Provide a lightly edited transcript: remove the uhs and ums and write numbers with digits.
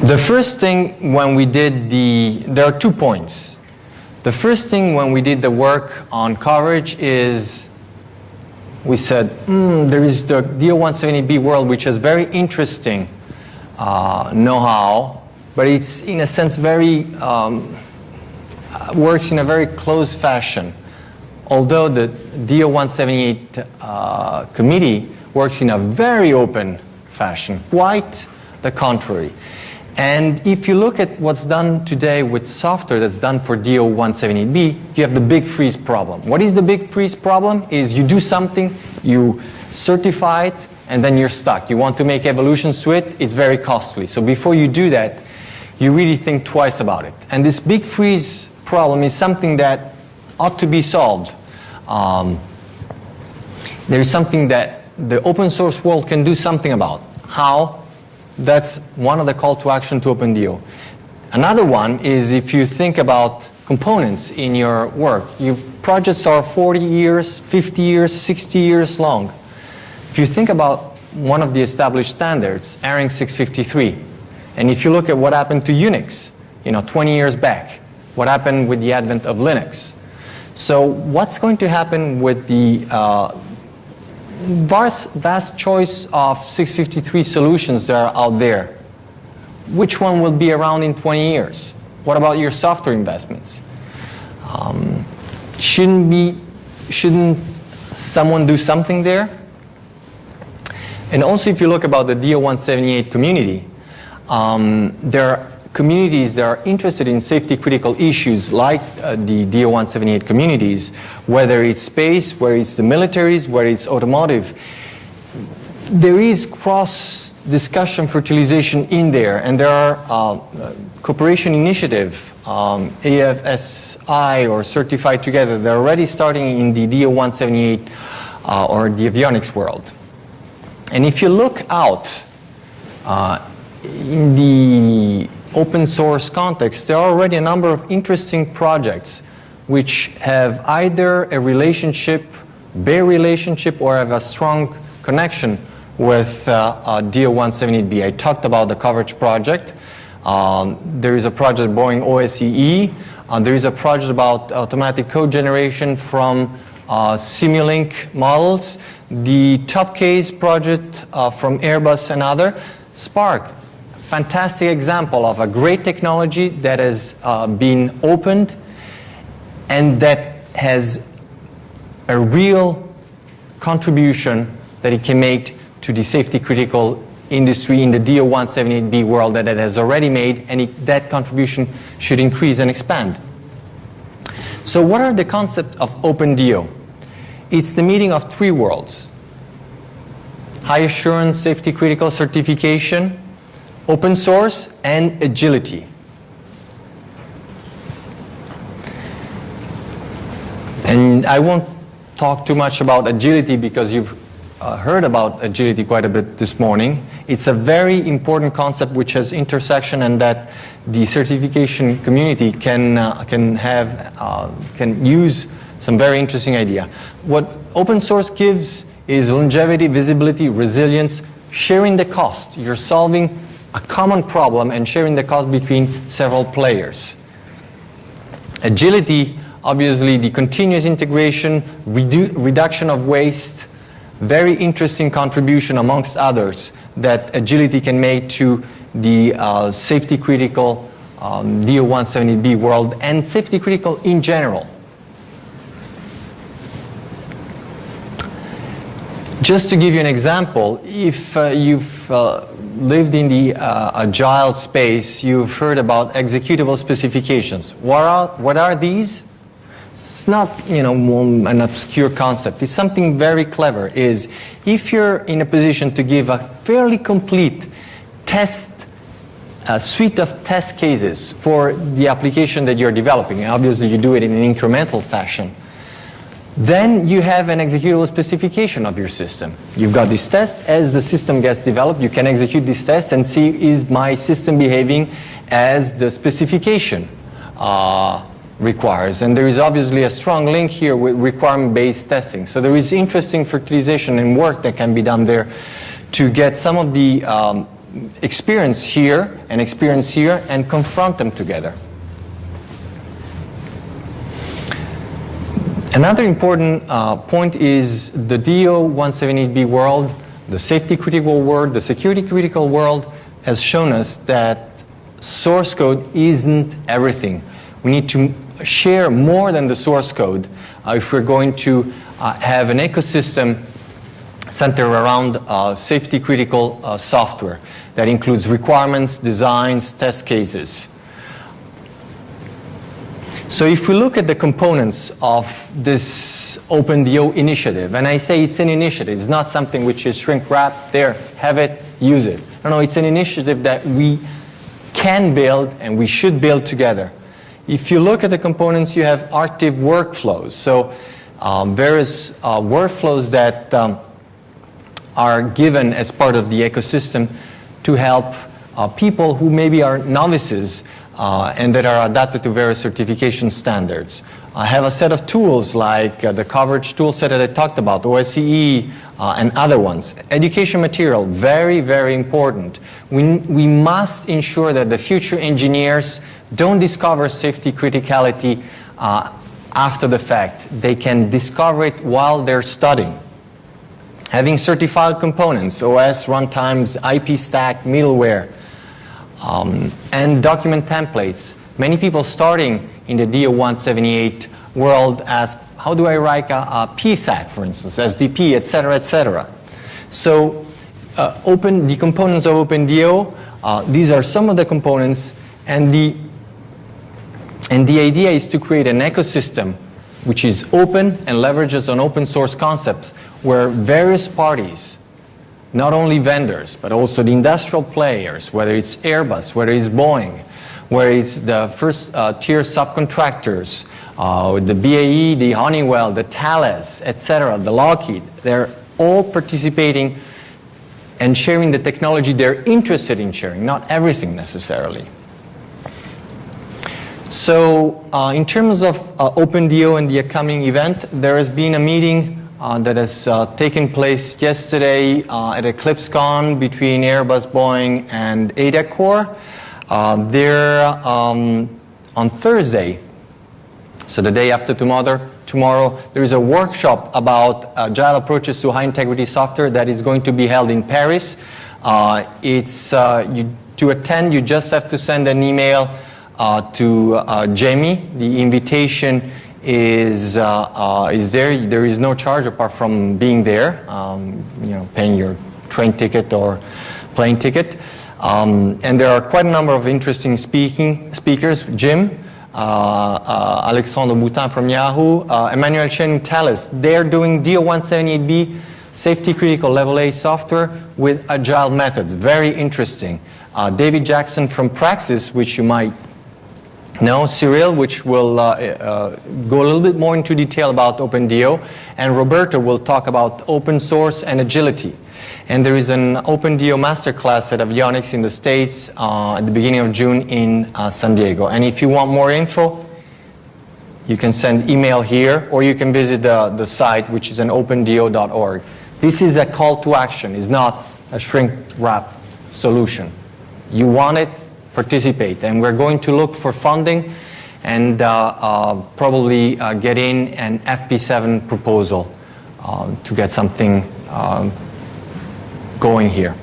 The first thing when we did there are 2 points. The first thing when we did the work on coverage is we said, there is the DO-178B world, which has very interesting know-how, but it's in a sense very, works in a very closed fashion. Although the DO-178 committee works in a very open fashion, quite the contrary. And if you look at what's done today with software that's done for DO-178B, you have the big freeze problem. What is the big freeze problem? Is you do something, you certify it, and then you're stuck. You want to make evolutions to it, it's very costly. So before you do that, you really think twice about it. And this big freeze problem is something that ought to be solved. There is something that the open source world can do something about. How? That's one of the call to action to OpenDO. Another one is if you think about components in your work. Projects are 40 years, 50 years, 60 years long. If you think about one of the established standards, ARINC 653, and if you look at what happened to Unix, 20 years back, what happened with the advent of Linux. So what's going to happen with the vast choice of 653 solutions that are out there? Which one will be around in 20 years? What about your software investments? Shouldn't someone do something there? And also if you look about the DO-178 community, there are communities that are interested in safety critical issues like the DO-178 communities, whether it's space, whether it's the militaries, whether it's automotive. There is cross discussion fertilization in there, and there are cooperation initiative, AFSI or Certified Together, they're already starting in the DO-178 or the avionics world. And if you look out in the open source context, there are already a number of interesting projects which have either a relationship, bare relationship, or have a strong connection with DO-178B. I talked about the coverage project. There is a project Boeing OSEE. There is a project about automatic code generation from Simulink models. The top case project from Airbus and other. Spark. Fantastic example of a great technology that has been opened and that has a real contribution that it can make to the safety critical industry in the DO-178B world that it has already made, and that contribution should increase and expand. So what are the concepts of OpenDO? It's the meeting of 3 worlds: high assurance safety critical certification, open source, and agility. And I won't talk too much about agility because you've heard about agility quite a bit this morning. It's a very important concept which has intersection and that the certification community can use some very interesting idea. What open source gives is longevity, visibility, resilience, sharing the cost. You're solving a common problem and sharing the cost between several players. Agility, obviously the continuous integration, reduction of waste, very interesting contribution amongst others that agility can make to the safety critical DO-178B world and safety critical in general. Just to give you an example, if you've lived in the agile space, you've heard about executable specifications. What are these? It's not, an obscure concept. It's something very clever. Is if you're in a position to give a fairly complete suite of test cases for the application that you're developing, and obviously you do it in an incremental fashion, then you have an executable specification of your system. You've got this test. As the system gets developed, you can execute this test and see, is my system behaving as the specification requires? And there is obviously a strong link here with requirement-based testing. So there is interesting fertilization and work that can be done there to get some of the experience here and confront them together. Another important point is the DO-178B world, the safety critical world, the security critical world has shown us that source code isn't everything. We need to share more than the source code if we're going to have an ecosystem centered around safety critical software that includes requirements, designs, test cases. So if we look at the components of this OpenDO initiative, and I say it's an initiative, it's not something which is shrink wrap, there, have it, use it. No, it's an initiative that we can build and we should build together. If you look at the components, you have active workflows. So various workflows that are given as part of the ecosystem to help people who maybe are novices and that are adapted to various certification standards. I have a set of tools like the coverage tool set that I talked about, OSCE and other ones. Education material, very, very important. We must ensure that the future engineers don't discover safety criticality after the fact. They can discover it while they're studying. Having certified components, OS, runtimes, IP stack, middleware, and document templates. Many people starting in the DO-178 world ask, how do I write a PSAC, for instance, SDP, etc., etc. So the components of OpenDO, these are some of the components, and the idea is to create an ecosystem which is open and leverages on open source concepts where various parties, not only vendors, but also the industrial players, whether it's Airbus, whether it's Boeing, whether it's the first tier subcontractors, the BAE, the Honeywell, the Thales, etc., the Lockheed, they're all participating and sharing the technology they're interested in sharing, not everything necessarily. So in terms of OpenDO and the upcoming event, there has been a meeting that has taken place yesterday at EclipseCon between Airbus, Boeing, and ADAC Corps. On Thursday, so the day after tomorrow, there is a workshop about agile approaches to high-integrity software that is going to be held in Paris. To attend, you just have to send an email to Jamie. The invitation is there. There is no charge apart from being there, paying your train ticket or plane ticket. And there are quite a number of interesting speakers. Jim, Alexandre Boutin from Yahoo, Emmanuel Chen, Thales. They're doing DO-178B safety critical level A software with agile methods. Very interesting. David Jackson from Praxis, which you might know, Cyril, which will go a little bit more into detail about OpenDO, and Roberto will talk about open source and agility. And there is an OpenDO masterclass at Avionics in the States at the beginning of June in San Diego. And if you want more info, you can send email here, or you can visit the site, which is an opendo.org. This is a call to action. It's not a shrink wrap solution. You want it, participate. And we're going to look for funding and probably get in an FP7 proposal to get something going here.